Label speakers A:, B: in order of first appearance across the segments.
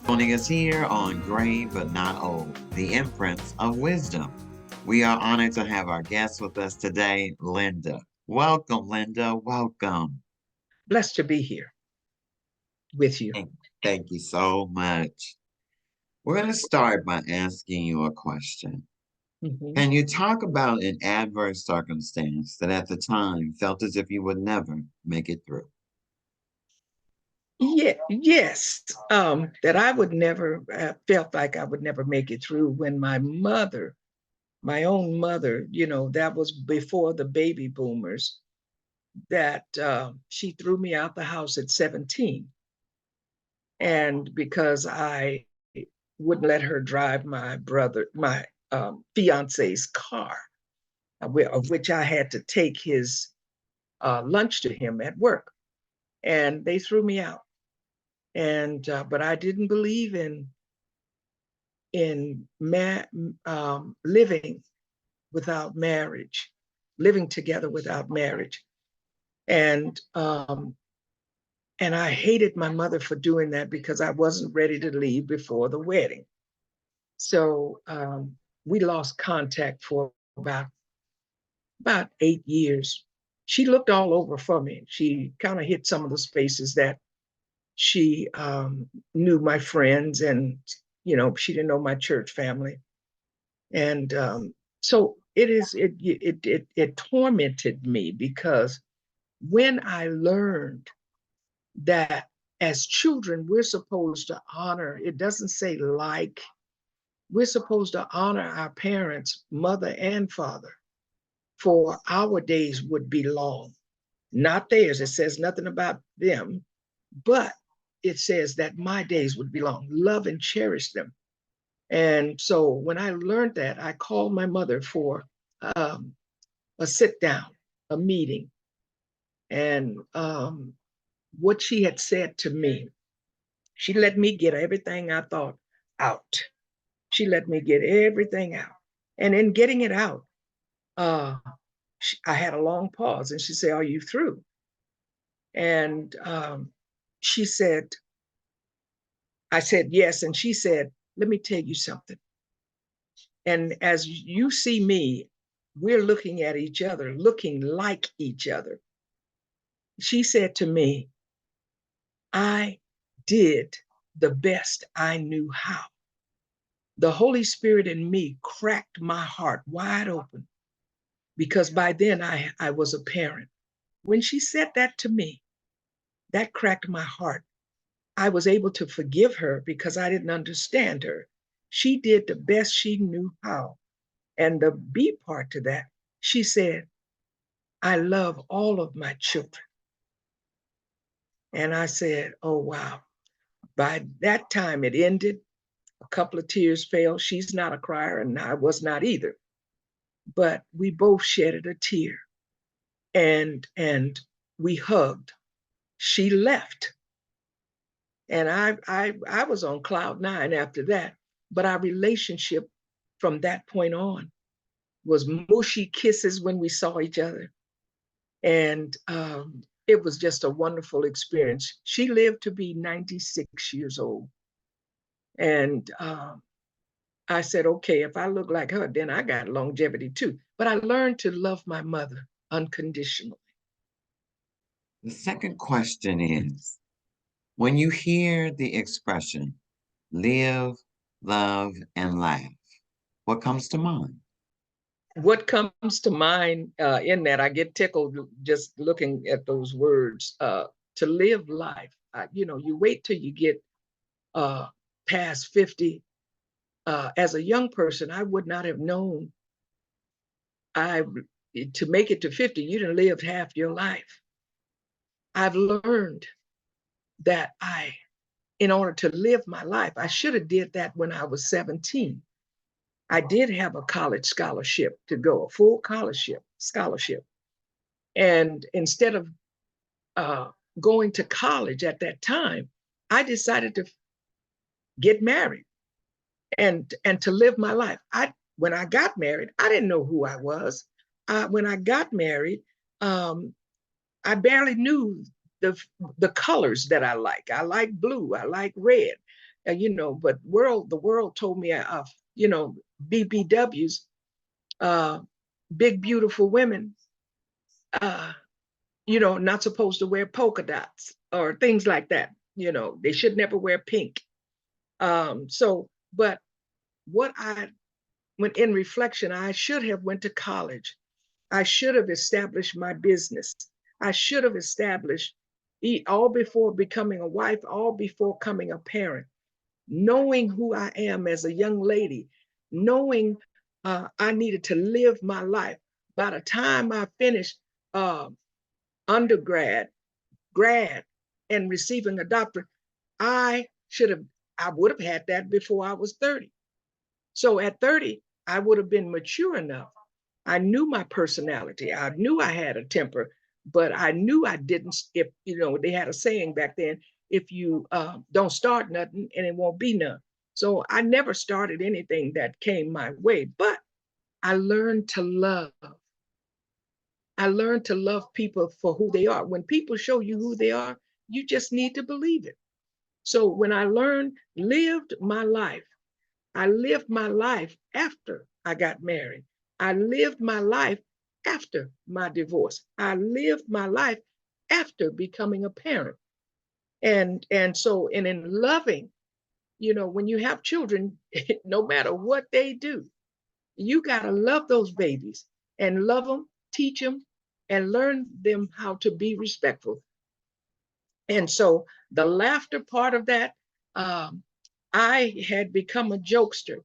A: Joining us here on Gray but Not Old, the Imprints of Wisdom. We are honored to have our guest with us today, Lynda. Welcome, Lynda. Welcome.
B: Blessed to be here with you.
A: Thank thank you so much. We're going to start by asking you a question.
B: Mhm.
A: Can you talk about an adverse circumstance that at the time felt as if you would never make it through?
B: Yeah, yes, that I would never felt like I would never make it through when my mother, my own mother, that was before the baby boomers, that she threw me out the house at 17. And because I wouldn't let her drive my fiance's car, of which I had to take his lunch to him at work. And they threw me out. And but I didn't believe in living without marriage, living together without marriage, and I hated my mother for doing that because I wasn't ready to leave before the wedding. So we lost contact for about 8 years. She looked all over for me. She kind of hit some of the spaces that she knew my friends, and she didn't know my church family. And so it tormented me because when I learned that as children we're supposed to honor, it doesn't say like, we're supposed to honor our parents, mother and father, for our days would be long, not theirs. It says nothing about them, but it says that my days would be long. Love and cherish them. And so when I learned that, I called my mother for um, a sit down, a meeting. And what she had said to me, she let me get everything I thought out. She let me get everything out. And in getting it out, uh, I had a long pause, and she said, "Are you through?" And she said, I said, "Yes." And she said, "Let me tell you something." And as you see me, we're looking at each other, looking like each other. She said to me, "I did the best I knew how." The Holy Spirit in me cracked my heart wide open because by then I was a parent. When she said that to me, that cracked my heart. I was able to forgive her because I didn't understand her. She did the best she knew how. And the B part to that, she said, "I love all of my children." And I said, "Oh, wow." By that time, it ended. A couple of tears fell. She's not a crier, and I was not either. But we both shedded a tear, and we hugged. She left, and I was on cloud nine after that. But our relationship from that point on was mushy kisses when we saw each other, and it was just a wonderful experience. She lived to be 96 years old, and I said, "Okay, if I look like her, then I got longevity too." But I learned to love my mother unconditionally.
A: The second question is, when you hear the expression live, love, and laugh, what comes to mind?
B: What comes to mind in that, I get tickled just looking at those words. To live life, you wait till you get uh, past 50. As a young person, I would not have known I to make it to 50. You didn't live half your life. I've learned that in order to live my life, I should have did that when I was 17. I did have a college scholarship to go, a full scholarship. And instead of uh, going to college at that time, I decided to get married and to live my life. When I got married, I didn't know who I was. When I got married, um, I barely knew the the colors that I like. I like blue. I like red. But the world told me of, BBWs, uh, big beautiful women, uh, not supposed to wear polka dots or things like that. They should never wear pink. But what when in reflection, I should have went to college. I should have established my business. I should have established all before becoming a wife, all before becoming a parent, knowing who I am as a young lady, knowing I needed to live my life. By the time I finished uh, undergrad, grad, and receiving a doctorate, I should have, I would have had that before I was 30. So at 30, I would have been mature enough. I knew my personality. I knew I had a temper, but I knew I didn't. If they had a saying back then: if you don't start nothing, and it won't be none. So I never started anything that came my way, but I learned to love. I learned to love people for who they are. When people show you who they are, you just need to believe it. So when I I lived my life after I got married. I lived my life after my divorce. I lived my life after becoming a parent. And in loving, when you have children, no matter what they do, you got to love those babies and love them, teach them, and learn them how to be respectful. And so the laughter part of that, um, I had become a jokester,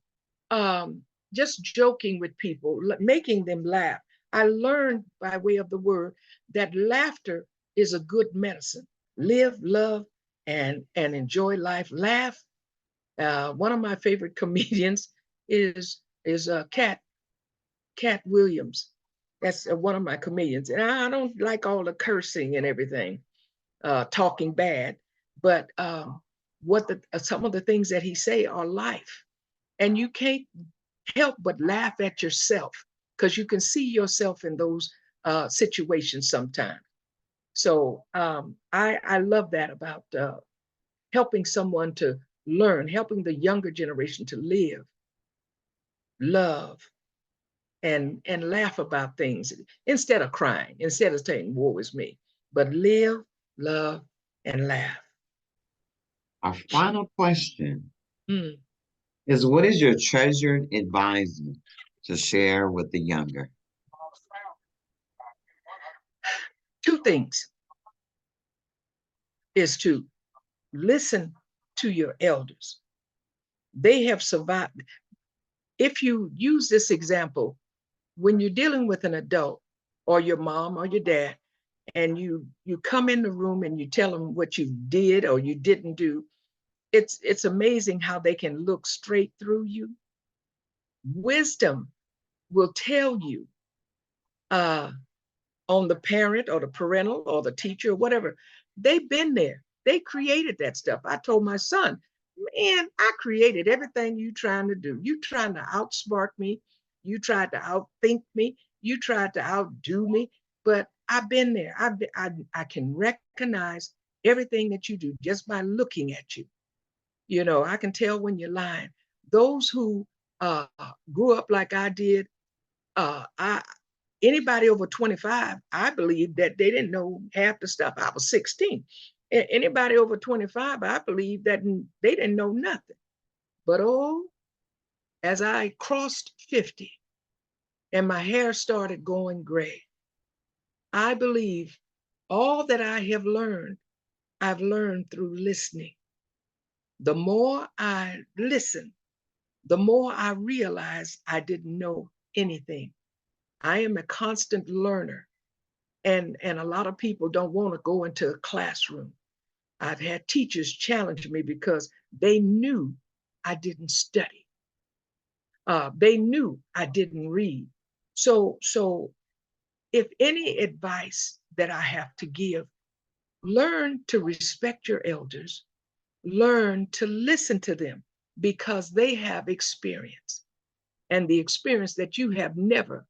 B: just joking with people, making them laugh. I learned by way of the word that laughter is a good medicine. Live, love, and enjoy life. Laugh. One of my favorite comedians is Cat Williams. That's one of my comedians, and I don't like all the cursing and everything, talking bad, but what some of the things that he say are life, and you can't help but laugh at yourself because you can see yourself in those situations sometimes. So I love that about helping someone to learn, helping the younger generation to live, love, and laugh about things instead of crying, instead of saying woe is me, but live, love, and laugh.
A: Our final question
B: Mm.
A: is, what is your treasured advisement to share with the younger?
B: Two things is to listen to your elders. They have survived. If you use this example, when you're dealing with an adult or your mom or your dad, and you come in the room and you tell them what you did or you didn't do, it's amazing how they can look straight through you. Wisdom will tell you, uh, on the parent or the parental or the teacher or whatever. They've been there. They created that stuff. I told my son, man, I created everything you trying to do. You trying to outsmart me. You tried to outthink me. You tried to outdo me. But I've been there. I can recognize everything that you do just by looking at you. I can tell when you're lying. Those who uh, grew up like I did, I anybody over 25, I believe that they didn't know half the stuff. I was 16. Anybody over 25, I believe that they didn't know nothing. But oh, as I crossed 50 and my hair started going gray, I believe all that I have learned, I've learned through listening. The more I listen, the more I realize I didn't know anything. I am a constant learner. And a lot of people don't want to go into a classroom. I've had teachers challenge me because they knew I didn't study. They knew I didn't read. So if any advice that I have to give, learn to respect your elders, learn to listen to them because they have experience, and the experience that you have never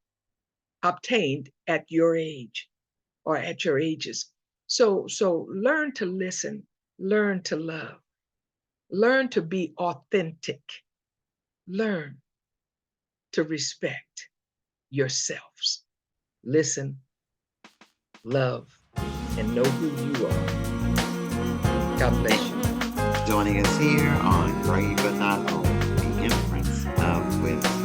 B: obtained at your age or at your ages. So learn to listen, learn to love. Learn to be authentic. Learn to respect yourselves. Listen, love, and know who you are. God bless you.
A: Joining us here on Brave But Not Old, the Imprints of Wisdom.